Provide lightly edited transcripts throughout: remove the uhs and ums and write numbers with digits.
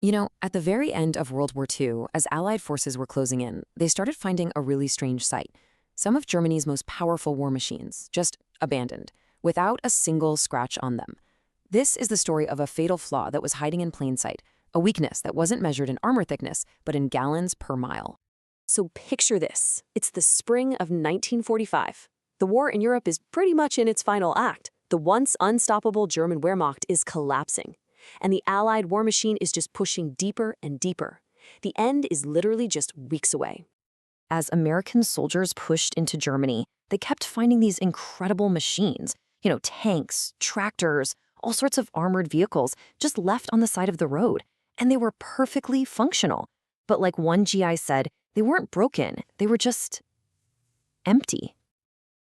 At the very end of World War II, as Allied forces were closing in, they started finding a really strange sight. Some of Germany's most powerful war machines, just abandoned, without a single scratch on them. This is the story of a fatal flaw that was hiding in plain sight, a weakness that wasn't measured in armor thickness, but in gallons per mile. So picture this. It's the spring of 1945. The war in Europe is pretty much in its final act. The once unstoppable German Wehrmacht is collapsing, and the Allied war machine is just pushing deeper and deeper. The end is literally just weeks away. As American soldiers pushed into Germany, they kept finding these incredible machines, tanks, tractors, all sorts of armored vehicles just left on the side of the road. And they were perfectly functional. But like one GI said, they weren't broken, they were just empty.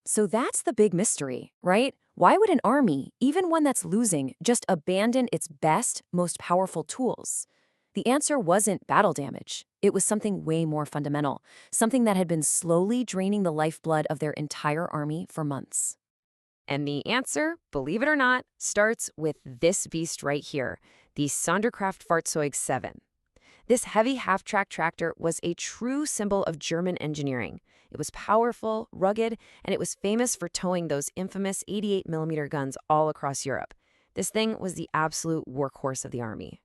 So that's the big mystery, right? Why would an army, even one that's losing, just abandon its best, most powerful tools? The answer wasn't battle damage. It was something way more fundamental, something that had been slowly draining the lifeblood of their entire army for months. And the answer, believe it or not, starts with this beast right here, the Sonderkraft Fahrzeug 7. This heavy half-track tractor was a true symbol of German engineering. It was powerful, rugged, and it was famous for towing those infamous 88mm guns all across Europe. This thing was the absolute workhorse of the army.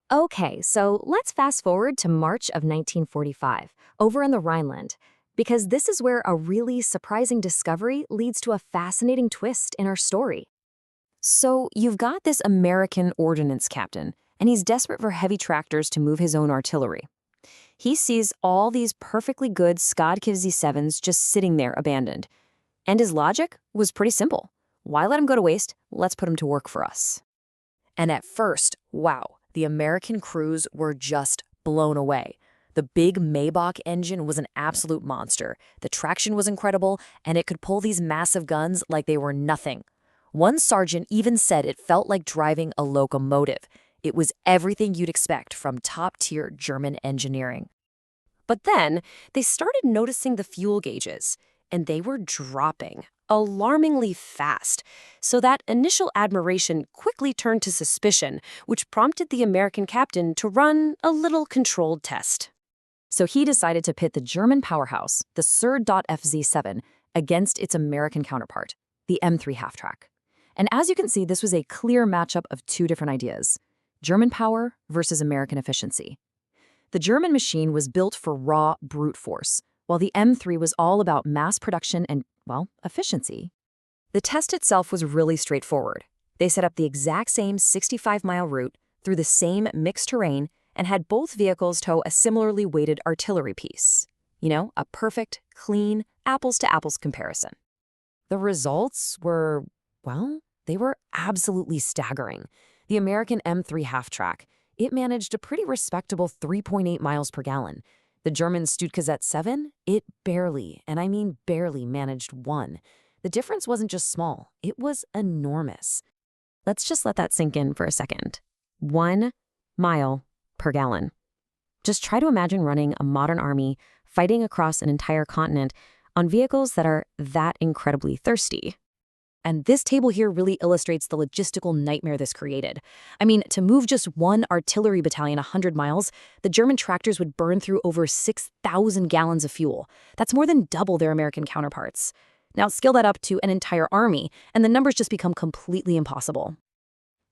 Okay, so let's fast forward to March of 1945, over in the Rhineland, because this is where a really surprising discovery leads to a fascinating twist in our story. So you've got this American ordnance captain, and he's desperate for heavy tractors to move his own artillery. He sees all these perfectly good Skadkivzi 7s just sitting there abandoned. And his logic was pretty simple. Why let them go to waste? Let's put them to work for us. And at first, wow, the American crews were just blown away. The big Maybach engine was an absolute monster. The traction was incredible, and it could pull these massive guns like they were nothing. One sergeant even said it felt like driving a locomotive. It was everything you'd expect from top-tier German engineering. But then, they started noticing the fuel gauges, and they were dropping alarmingly fast. So that initial admiration quickly turned to suspicion, which prompted the American captain to run a little controlled test. So he decided to pit the German powerhouse, the Sir.FZ7, against its American counterpart, the M3 half-track. And as you can see, this was a clear matchup of two different ideas: German power versus American efficiency. The German machine was built for raw brute force, while the M3 was all about mass production and, well, efficiency. The test itself was really straightforward. They set up the exact same 65-mile route through the same mixed terrain and had both vehicles tow a similarly weighted artillery piece. A perfect, clean, apples-to-apples comparison. The results were, well, they were absolutely staggering. The American M3 half-track, it managed a pretty respectable 3.8 miles per gallon. The German Stuttgart 7, it barely, and I mean barely, managed 1. The difference wasn't just small, it was enormous. Let's just let that sink in for a second. 1 mile per gallon. Just try to imagine running a modern army fighting across an entire continent on vehicles that are that incredibly thirsty. And this table here really illustrates the logistical nightmare this created. I mean, to move just one artillery battalion 100 miles, the German tractors would burn through over 6,000 gallons of fuel. That's more than double their American counterparts. Now scale that up to an entire army, and the numbers just become completely impossible.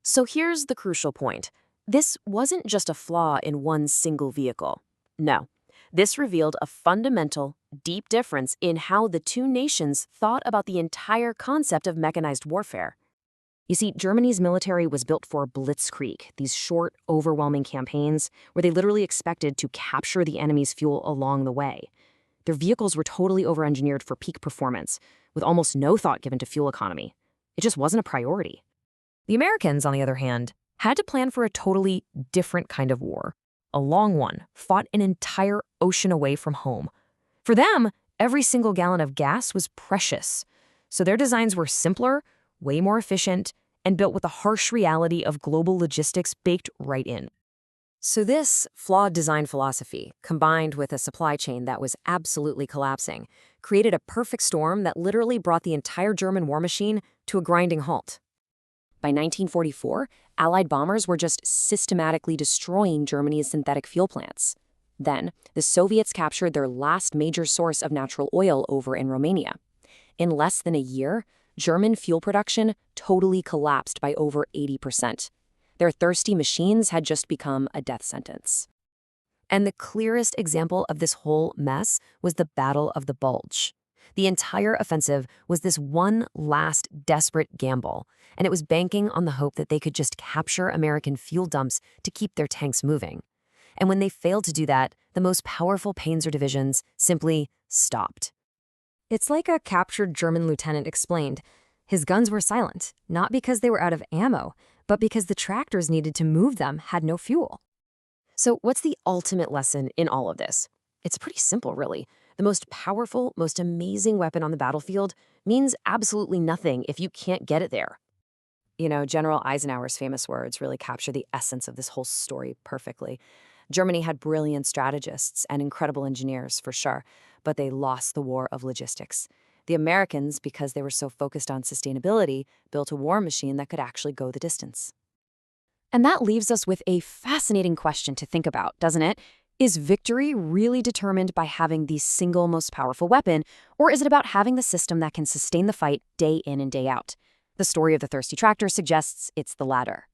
So here's the crucial point. This wasn't just a flaw in one single vehicle. No. This revealed a fundamental, deep difference in how the two nations thought about the entire concept of mechanized warfare. You see, Germany's military was built for blitzkrieg, these short, overwhelming campaigns where they literally expected to capture the enemy's fuel along the way. Their vehicles were totally over-engineered for peak performance, with almost no thought given to fuel economy. It just wasn't a priority. The Americans, on the other hand, had to plan for a totally different kind of war. A long one, fought an entire ocean away from home. For them, every single gallon of gas was precious. So their designs were simpler, way more efficient, and built with the harsh reality of global logistics baked right in. So this flawed design philosophy, combined with a supply chain that was absolutely collapsing, created a perfect storm that literally brought the entire German war machine to a grinding halt. By 1944, Allied bombers were just systematically destroying Germany's synthetic fuel plants. Then, the Soviets captured their last major source of natural oil over in Romania. In less than a year, German fuel production totally collapsed by over 80%. Their thirsty machines had just become a death sentence. And the clearest example of this whole mess was the Battle of the Bulge. The entire offensive was this one last desperate gamble, and it was banking on the hope that they could just capture American fuel dumps to keep their tanks moving. And when they failed to do that, the most powerful Panzer divisions simply stopped. It's like a captured German lieutenant explained. His guns were silent, not because they were out of ammo, but because the tractors needed to move them had no fuel. So what's the ultimate lesson in all of this? It's pretty simple, really. The most powerful, most amazing weapon on the battlefield means absolutely nothing if you can't get it there. General Eisenhower's famous words really capture the essence of this whole story perfectly. Germany had brilliant strategists and incredible engineers, for sure, but they lost the war of logistics. The Americans, because they were so focused on sustainability, built a war machine that could actually go the distance. And that leaves us with a fascinating question to think about, doesn't it? Is victory really determined by having the single most powerful weapon, or is it about having the system that can sustain the fight day in and day out? The story of the Thirsty Tractor suggests it's the latter.